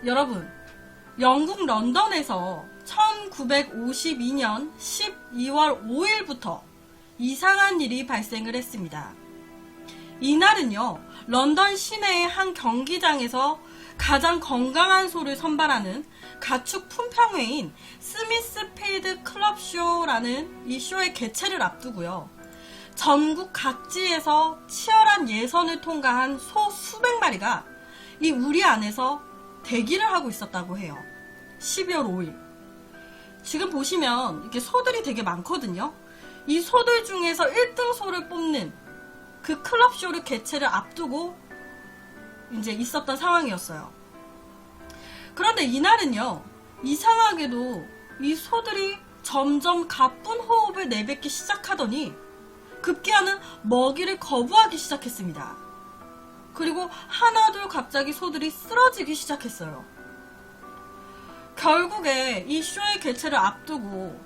여러분, 영국 런던에서 1952년 12월 5일부터 이상한 일이 발생을 했습니다. 이날은요, 런던 시내의 한 경기장에서 가장 건강한 소를 선발하는 가축 품평회인 스미스필드 클럽쇼라는 이 쇼의 개최를 앞두고요. 전국 각지에서 치열한 예선을 통과한 소 수백 마리가 이 우리 안에서 대기를 하고 있었다고 해요. 12월 5일. 지금 보시면 이렇게 소들이 되게 많거든요. 이 소들 중에서 1등 소를 뽑는 그 클럽쇼를 개최를 앞두고 이제 있었던 상황이었어요. 그런데 이날은요, 이상하게도 이 소들이 점점 가쁜 호흡을 내뱉기 시작하더니 급기야는 먹이를 거부하기 시작했습니다. 그리고 하나둘 갑자기 소들이 쓰러지기 시작했어요. 결국에 이 쇼의 개최를 앞두고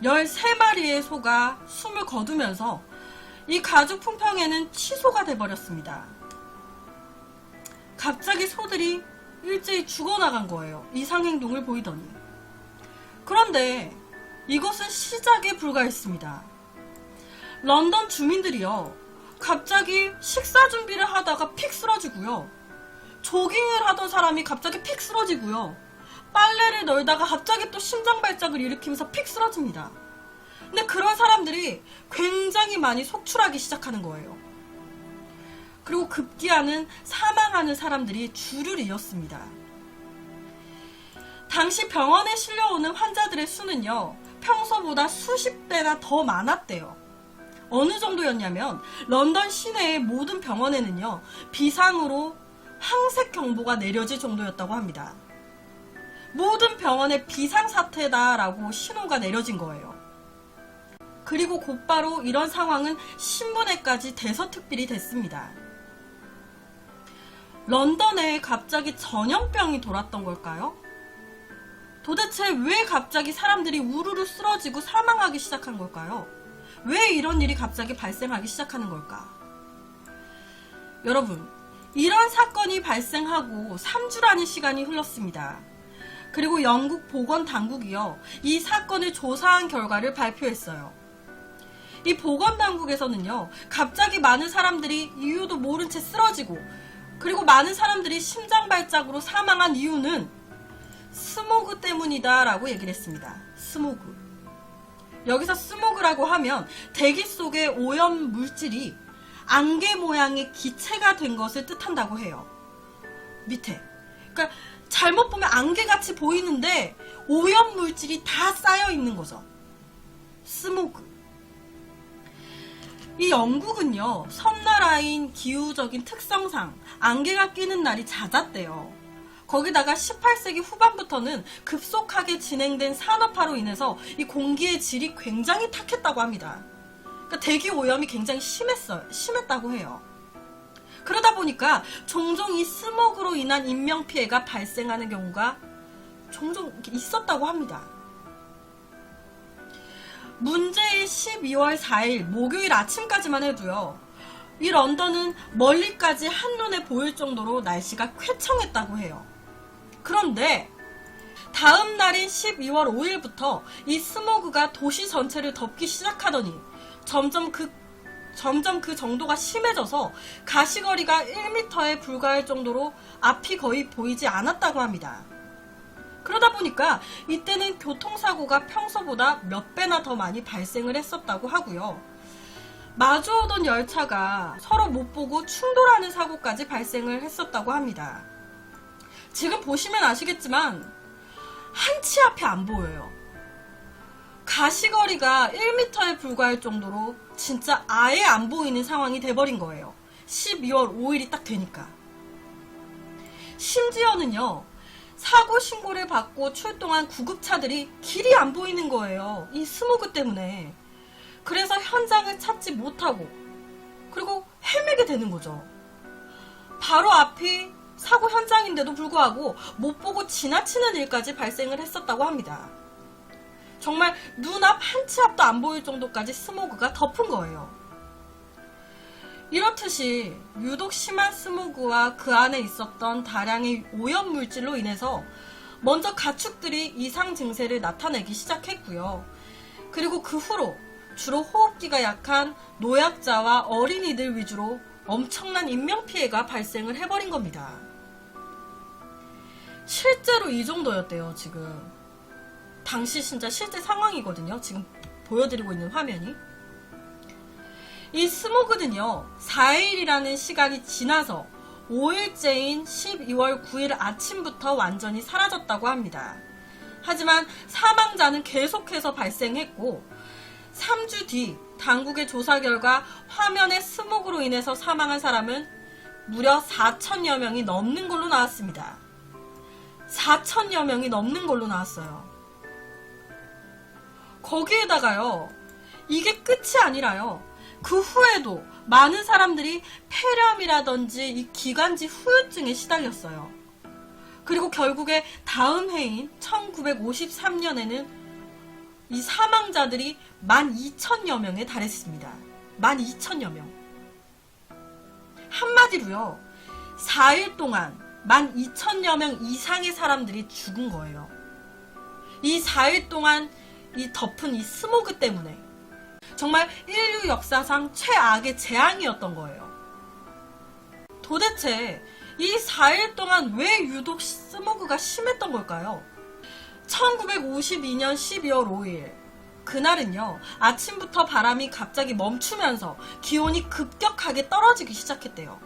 13마리의 소가 숨을 거두면서 이 가죽 품평회는 취소가 돼버렸습니다. 갑자기 소들이 일제히 죽어나간 거예요. 이상행동을 보이더니. 그런데 이것은 시작에 불과했습니다. 런던 주민들이요, 갑자기 식사 준비를 하다가 픽 쓰러지고요, 조깅을 하던 사람이 갑자기 픽 쓰러지고요, 빨래를 널다가 갑자기 또 심장 발작을 일으키면서 픽 쓰러집니다. 근데 그런 사람들이 굉장히 많이 속출하기 시작하는 거예요. 그리고 급기야는 사망하는 사람들이 줄을 이었습니다. 당시 병원에 실려오는 환자들의 수는요, 평소보다 수십 배나 더 많았대요. 어느 정도였냐면 런던 시내의 모든 병원에는요, 비상으로 항색 경보가 내려질 정도였다고 합니다. 모든 병원에 비상사태다라고 신호가 내려진 거예요. 그리고 곧바로 이런 상황은 신문에까지 대서특필이 됐습니다. 런던에 갑자기 전염병이 돌았던 걸까요? 도대체 왜 갑자기 사람들이 우르르 쓰러지고 사망하기 시작한 걸까요? 왜 이런 일이 갑자기 발생하기 시작하는 걸까? 여러분, 이런 사건이 발생하고 3주라는 시간이 흘렀습니다. 그리고 영국 보건당국이요, 이 사건을 조사한 결과를 발표했어요. 이 보건당국에서는요, 갑자기 많은 사람들이 이유도 모른 채 쓰러지고, 그리고 많은 사람들이 심장발작으로 사망한 이유는 스모그 때문이다 라고 얘기를 했습니다. 스모그. 여기서 스모그라고 하면 대기 속의 오염 물질이 안개 모양의 기체가 된 것을 뜻한다고 해요. 밑에. 그러니까 잘못 보면 안개같이 보이는데 오염 물질이 다 쌓여 있는 거죠. 스모그. 이 영국은요, 섬나라인 기후적인 특성상 안개가 끼는 날이 잦았대요. 거기다가 18세기 후반부터는 급속하게 진행된 산업화로 인해서 이 공기의 질이 굉장히 탁했다고 합니다. 그러니까 대기 오염이 굉장히 심했다고 해요. 그러다 보니까 종종 이 스모그로 인한 인명피해가 발생하는 경우가 종종 있었다고 합니다. 문제의 12월 4일 목요일 아침까지만 해도요, 이 런던은 멀리까지 한눈에 보일 정도로 날씨가 쾌청했다고 해요. 그런데 다음 날인 12월 5일부터 이 스모그가 도시 전체를 덮기 시작하더니 점점 그 정도가 심해져서 가시거리가 1m에 불과할 정도로 앞이 거의 보이지 않았다고 합니다. 그러다 보니까 이때는 교통사고가 평소보다 몇 배나 더 많이 발생을 했었다고 하고요. 마주오던 열차가 서로 못 보고 충돌하는 사고까지 발생을 했었다고 합니다. 지금 보시면 아시겠지만 한 치 앞이 안 보여요. 가시거리가 1m에 불과할 정도로 진짜 아예 안 보이는 상황이 돼버린 거예요. 12월 5일이 딱 되니까. 심지어는요, 사고 신고를 받고 출동한 구급차들이 길이 안 보이는 거예요. 이 스모그 때문에. 그래서 현장을 찾지 못하고, 그리고 헤매게 되는 거죠. 바로 앞이 사고 현장인데도 불구하고 못 보고 지나치는 일까지 발생을 했었다고 합니다. 정말 눈앞 한 치 앞도 안 보일 정도까지 스모그가 덮은 거예요. 이렇듯이 유독 심한 스모그와 그 안에 있었던 다량의 오염물질로 인해서 먼저 가축들이 이상 증세를 나타내기 시작했고요. 그리고 그 후로 주로 호흡기가 약한 노약자와 어린이들 위주로 엄청난 인명피해가 발생을 해버린 겁니다. 실제로 이 정도였대요, 지금. 당시 진짜 실제 상황이거든요. 지금 보여드리고 있는 화면이. 이 스모그는요, 4일이라는 시간이 지나서 5일째인 12월 9일 아침부터 완전히 사라졌다고 합니다. 하지만 사망자는 계속해서 발생했고 3주 뒤 당국의 조사 결과 화면의 스모그로 인해서 사망한 사람은 무려 4천여 명이 넘는 걸로 나왔습니다. 4천여 명이 넘는 걸로 나왔어요. 거기에다가요, 이게 끝이 아니라요, 그 후에도 많은 사람들이 폐렴이라든지 이 기관지 후유증에 시달렸어요. 그리고 결국에 다음 해인 1953년에는 이 사망자들이 12,000여 명에 달했습니다. 12,000여 명. 한마디로요, 4일 동안 12,000여 명 이상의 사람들이 죽은 거예요. 이 4일 동안 이 덮은 이 스모그 때문에 정말 인류 역사상 최악의 재앙이었던 거예요. 도대체 이 4일 동안 왜 유독 스모그가 심했던 걸까요? 1952년 12월 5일 그날은요, 아침부터 바람이 갑자기 멈추면서 기온이 급격하게 떨어지기 시작했대요.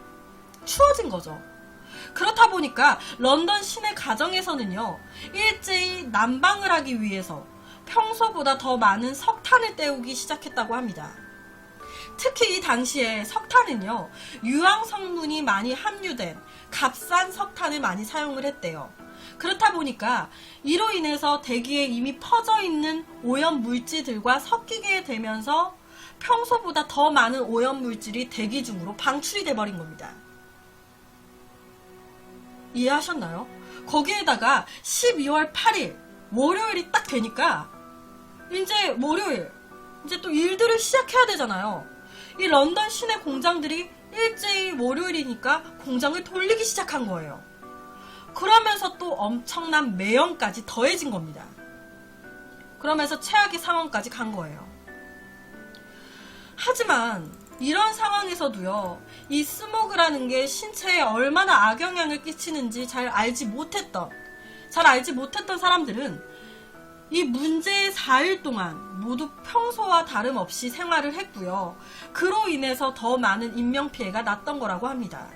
추워진 거죠. 그렇다 보니까 런던 시내 가정에서는요, 일제히 난방을 하기 위해서 평소보다 더 많은 석탄을 때우기 시작했다고 합니다. 특히 이 당시에 석탄은요, 유황 성분이 많이 함유된 값싼 석탄을 많이 사용을 했대요. 그렇다 보니까 이로 인해서 대기에 이미 퍼져 있는 오염 물질들과 섞이게 되면서 평소보다 더 많은 오염 물질이 대기 중으로 방출이 돼버린 겁니다. 이해하셨나요? 거기에다가 12월 8일 월요일이 딱 되니까 이제 월요일 이제 또 일들을 시작해야 되잖아요. 이 런던 시내 공장들이 일제히 월요일이니까 공장을 돌리기 시작한 거예요. 그러면서 또 엄청난 매연까지 더해진 겁니다. 그러면서 최악의 상황까지 간 거예요. 하지만 이런 상황에서도요, 이 스모그라는 게 신체에 얼마나 악영향을 끼치는지 잘 알지 못했던 사람들은 이 문제의 4일 동안 모두 평소와 다름없이 생활을 했고요. 그로 인해서 더 많은 인명피해가 났던 거라고 합니다.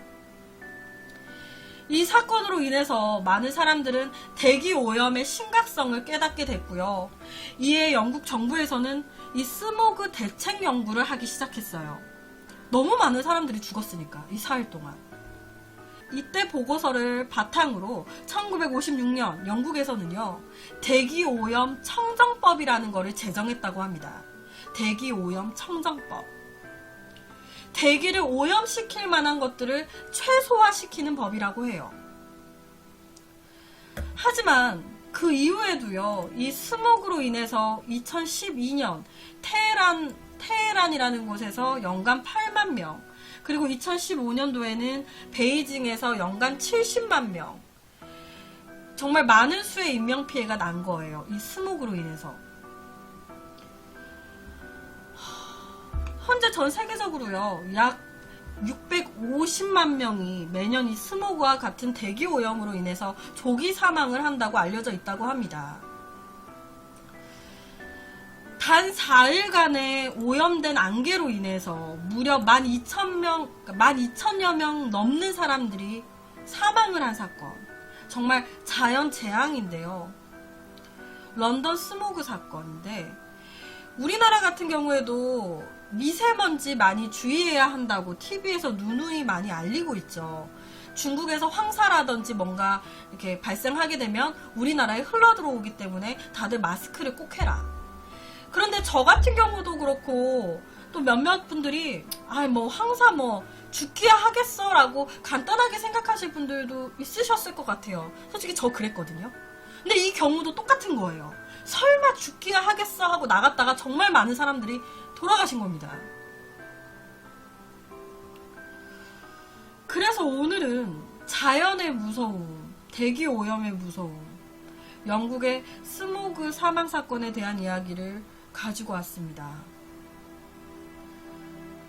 이 사건으로 인해서 많은 사람들은 대기 오염의 심각성을 깨닫게 됐고요. 이에 영국 정부에서는 이 스모그 대책 연구를 하기 시작했어요. 너무 많은 사람들이 죽었으니까, 이 4일 동안. 이때 보고서를 바탕으로 1956년 영국에서는요, 대기오염 청정법이라는 거를 제정했다고 합니다. 대기오염 청정법. 대기를 오염시킬 만한 것들을 최소화시키는 법이라고 해요. 하지만 그 이후에도요, 이 스모그로 인해서 2012년 테헤란이라는 곳에서 연간 8만 명, 그리고 2015년도에는 베이징에서 연간 70만 명, 정말 많은 수의 인명피해가 난 거예요. 이 스모그로 인해서. 현재 전 세계적으로요, 약 650만 명이 매년 이 스모그와 같은 대기오염으로 인해서 조기 사망을 한다고 알려져 있다고 합니다. 단 4일간의 오염된 안개로 인해서 무려 12,000여 명 넘는 사람들이 사망을 한 사건. 정말 자연재앙인데요. 런던 스모그 사건인데, 우리나라 같은 경우에도 미세먼지 많이 주의해야 한다고 TV에서 누누이 많이 알리고 있죠. 중국에서 황사라든지 뭔가 이렇게 발생하게 되면 우리나라에 흘러들어오기 때문에 다들 마스크를 꼭 해라. 그런데 저 같은 경우도 그렇고 또 몇몇 분들이 황사 죽기야 하겠어 라고 간단하게 생각하실 분들도 있으셨을 것 같아요. 솔직히 저 그랬거든요. 근데 이 경우도 똑같은 거예요. 설마 죽기야 하겠어 하고 나갔다가 정말 많은 사람들이 돌아가신 겁니다. 그래서 오늘은 자연의 무서움, 대기 오염의 무서움, 영국의 스모그 사망 사건에 대한 이야기를 가지고 왔습니다.